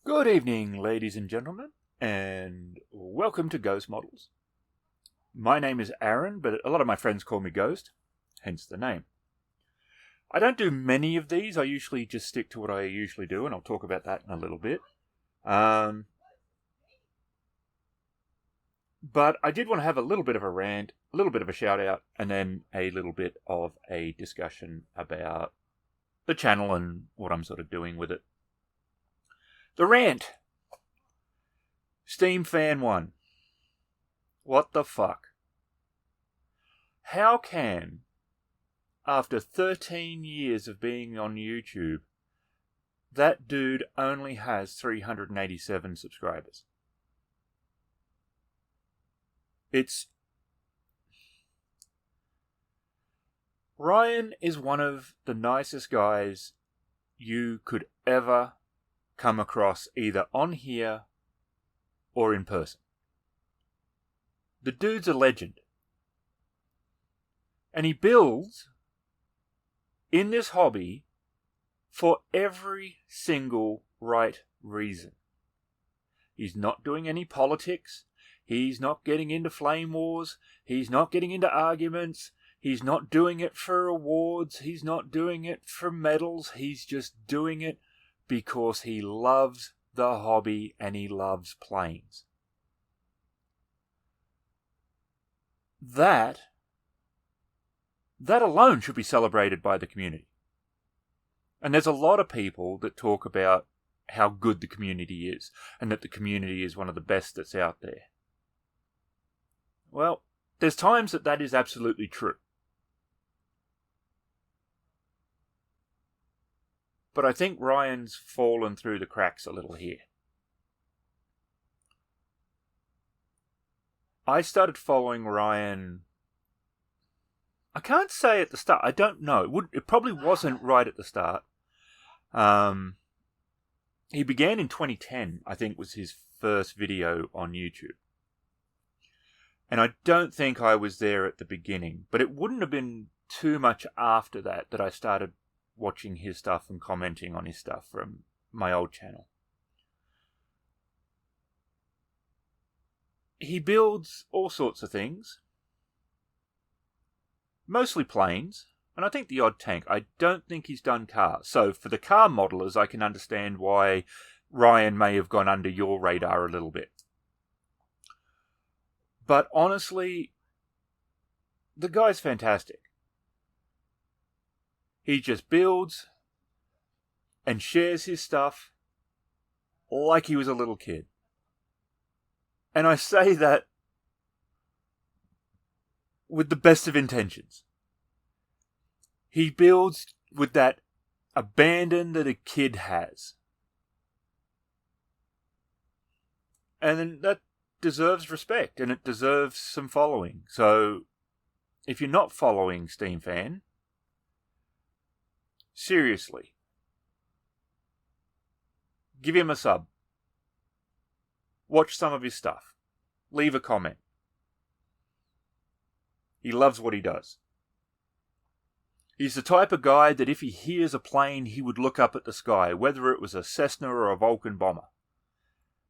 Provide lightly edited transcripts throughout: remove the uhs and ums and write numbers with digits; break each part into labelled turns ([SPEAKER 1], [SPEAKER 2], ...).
[SPEAKER 1] Good evening, ladies and gentlemen, and welcome to Ghost Models. My name is Aaron, but a lot of my friends call me Ghost, hence the name. I don't do many of these. I usually just stick to what I usually do, and I'll talk about that in a little bit. But I did want to have a little bit of a rant, a little bit of a shout out, and then a little bit of a discussion about the channel and what I'm sort of doing with it. The rant. Steam Fan 1. What the fuck? How can, after 13 years of being on YouTube, that dude only has 387 subscribers? Ryan is one of the nicest guys you could ever come across, either on here or in person. The dude's a legend. And he builds in this hobby for every single right reason. He's not doing any politics. He's not getting into flame wars. He's not getting into arguments. He's not doing it for awards. He's not doing it for medals. He's just doing it because he loves the hobby and he loves planes. That alone should be celebrated by the community. And there's a lot of people that talk about how good the community is and that the community is one of the best that's out there. Well, there's times that is absolutely true. But I think Ryan's fallen through the cracks a little here. I started following Ryan, I can't say at the start. I don't know. It probably wasn't right at the start. He began in 2010, I think was his first video on YouTube. And I don't think I was there at the beginning. But it wouldn't have been too much after that I started watching his stuff and commenting on his stuff from my old channel. He builds all sorts of things. Mostly planes, and I think the odd tank. I don't think he's done cars. So for the car modelers, I can understand why Ryan may have gone under your radar a little bit. But honestly, the guy's fantastic. He just builds and shares his stuff like he was a little kid. And I say that with the best of intentions. He builds with that abandon that a kid has. And that deserves respect and it deserves some following. So if you're not following Steam Fan, seriously, give him a sub. Watch some of his stuff. Leave a comment. He loves what he does. He's the type of guy that if he hears a plane, he would look up at the sky, whether it was a Cessna or a Vulcan bomber.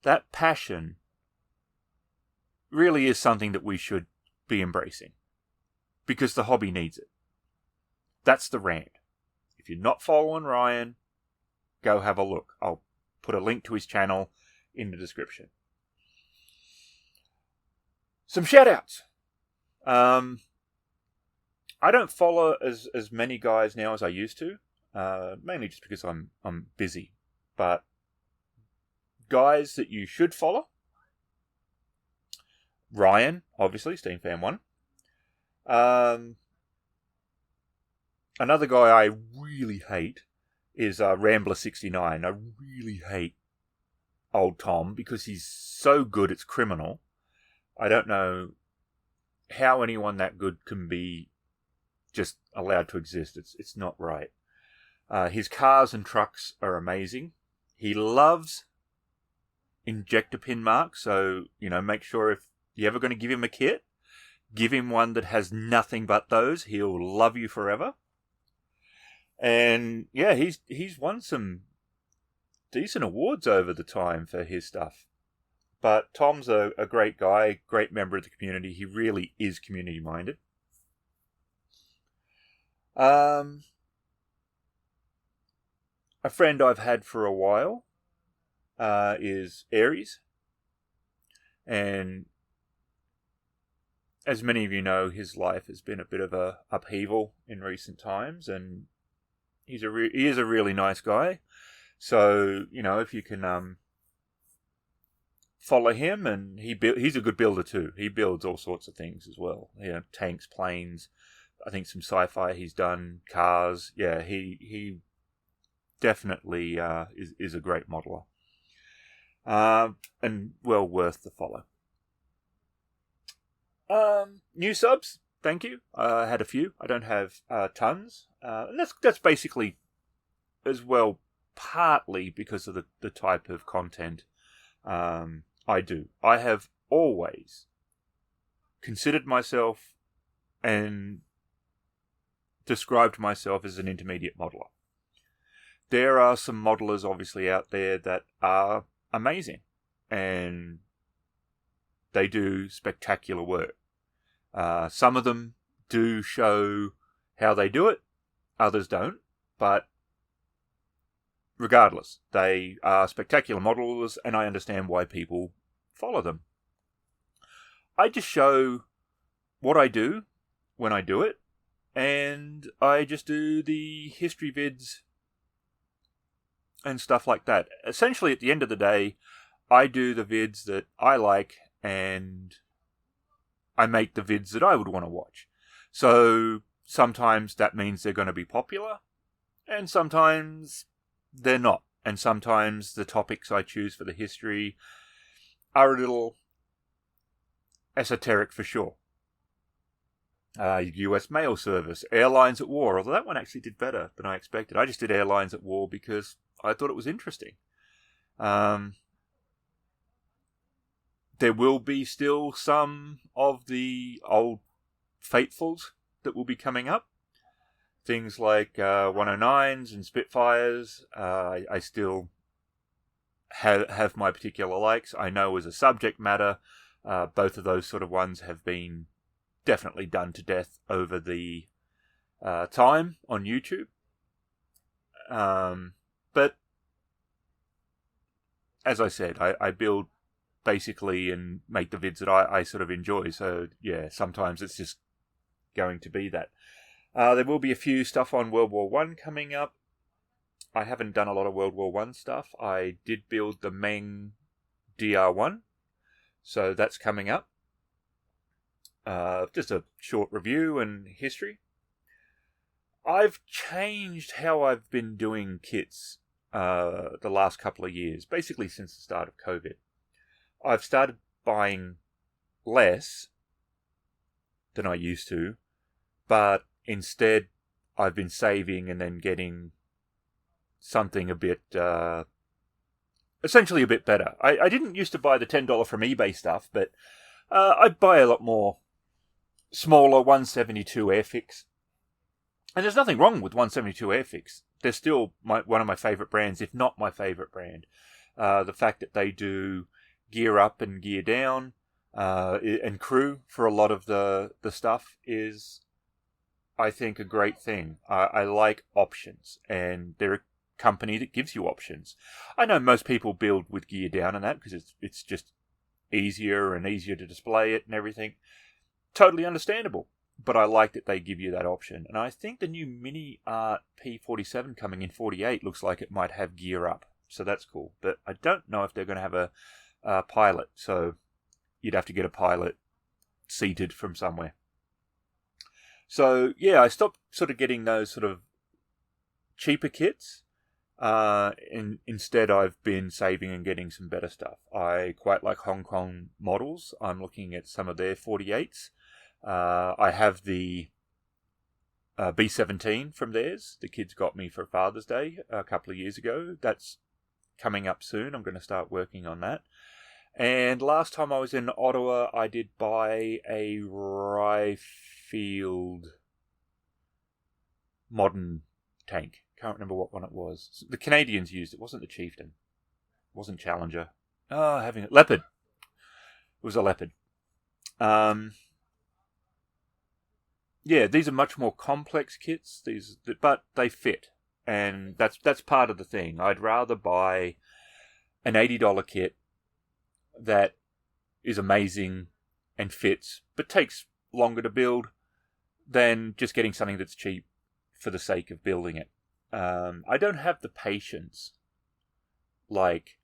[SPEAKER 1] That passion really is something that we should be embracing, because the hobby needs it. That's the rant. If you're not following Ryan, go have a look. I'll put a link to his channel in the description. Some shout-outs. I don't follow as many guys now as I used to, mainly just because I'm busy. But guys that you should follow: Ryan, obviously, Steam Fan 1. Another guy I really hate is Rambler69. I really hate old Tom because he's so good it's criminal. I don't know how anyone that good can be just allowed to exist. It's not right. His cars and trucks are amazing. He loves injector pin marks, so make sure if you're ever going to give him a kit, give him one that has nothing but those. He'll love you forever. And yeah, he's won some decent awards over the time for his stuff. But Tom's a great guy, great member of the community. He really is community-minded. A friend I've had for a while is Aries. And as many of you know, his life has been a bit of a upheaval in recent times, and he is a really nice guy. So, if you can follow him, and he's a good builder too. He builds all sorts of things as well. Tanks, planes, I think some sci-fi he's done, cars. Yeah, he definitely is a great modeler. And well worth the follow. New subs, thank you. I had a few. I don't have tons. And that's basically as well partly because of the type of content I do. I have always considered myself and described myself as an intermediate modeler. There are some modelers obviously out there that are amazing and they do spectacular work. Some of them do show how they do it, others don't, but regardless, they are spectacular modelers, and I understand why people follow them. I just show what I do when I do it, and I just do the history vids and stuff like that. Essentially, at the end of the day, I do the vids that I like, and I make the vids that I would want to watch. So sometimes that means they're going to be popular, and sometimes they're not. And sometimes the topics I choose for the history are a little esoteric for sure. US mail service, airlines at war, although that one actually did better than I expected. I just did airlines at war because I thought it was interesting. There will be still some of the old faithfuls that will be coming up. Things like 109s and Spitfires. I still have my particular likes. I know as a subject matter, both of those sort of ones have been definitely done to death over the time on YouTube. But as I said, I build basically and make the vids that I sort of enjoy. So yeah, sometimes it's just going to be that. There will be a few stuff on World War I coming up. I haven't done a lot of World War I stuff. I did build the Meng DR1, so that's coming up. Just a short review and history. I've changed how I've been doing kits the last couple of years, basically since the start of COVID. I've started buying less than I used to, but instead I've been saving and then getting something a bit, essentially a bit better. I didn't used to buy the $10 from eBay stuff, but I'd buy a lot more smaller 172 Airfix. And there's nothing wrong with 172 Airfix. They're still one of my favourite brands, if not my favourite brand. The fact that they do gear up and gear down and crew for a lot of the stuff is, I think, a great thing. I like options, and they're a company that gives you options. I know most people build with gear down and that because it's just easier and easier to display it and everything. Totally understandable. But I like that they give you that option. And I think the new Mini Art P47 coming in 48 looks like it might have gear up. So that's cool. But I don't know if they're going to have a pilot. So you'd have to get a pilot seated from somewhere. So yeah, I stopped sort of getting those sort of cheaper kits. Instead, I've been saving and getting some better stuff. I quite like Hong Kong models. I'm looking at some of their 48s. I have the B-17 from theirs. The kids got me for Father's Day a couple of years ago. That's coming up soon. I'm going to start working on that. And last time I was in Ottawa, I did buy a Ryefield modern tank Can't remember what one it was. The Canadians used it. It wasn't the Chieftain. It wasn't Challenger. Oh, having it. Leopard. It was a Leopard. Yeah, these are much more complex kits. But they fit, and that's part of the thing. I'd rather buy an $80 kit that is amazing and fits, but takes longer to build, than just getting something that's cheap for the sake of building it. I don't have the patience like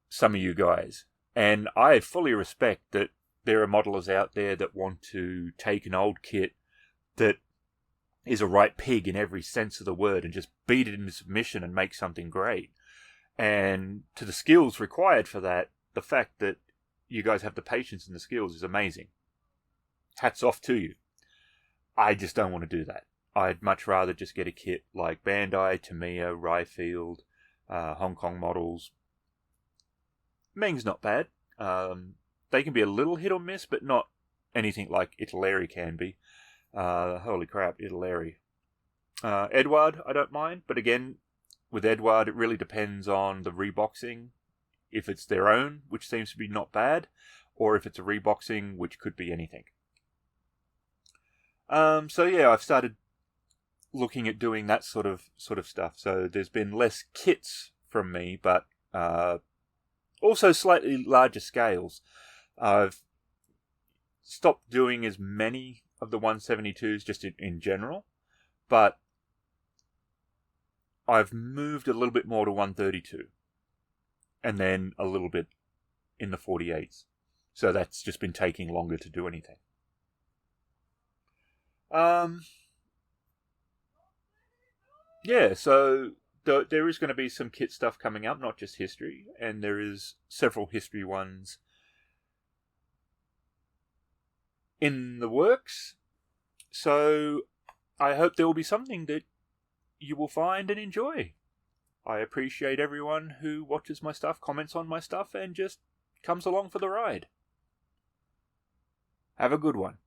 [SPEAKER 1] some of you guys, and I fully respect that there are modelers out there that want to take an old kit that is a right pig in every sense of the word and just beat it into submission and make something great. And to the skills required for that, the fact that you guys have the patience and the skills is amazing. Hats off to you. I just don't want to do that. I'd much rather just get a kit like Bandai, Tamiya, Ryefield, Hong Kong models. Meng's not bad. They can be a little hit or miss, but not anything like Italeri can be. Holy crap, Italeri. Edward, I don't mind, but again, with Edward, it really depends on the reboxing. If it's their own, which seems to be not bad, or if it's a reboxing, which could be anything. So yeah, I've started looking at doing that sort of stuff. So there's been less kits from me, but also slightly larger scales. I've stopped doing as many of the 172s just in general, but I've moved a little bit more to 132, and then a little bit in the 48s. So that's just been taking longer to do anything. Yeah, so there is going to be some kit stuff coming up, not just history, and there is several history ones in the works. So I hope there will be something that you will find and enjoy. I appreciate everyone who watches my stuff, comments on my stuff, and just comes along for the ride. Have a good one.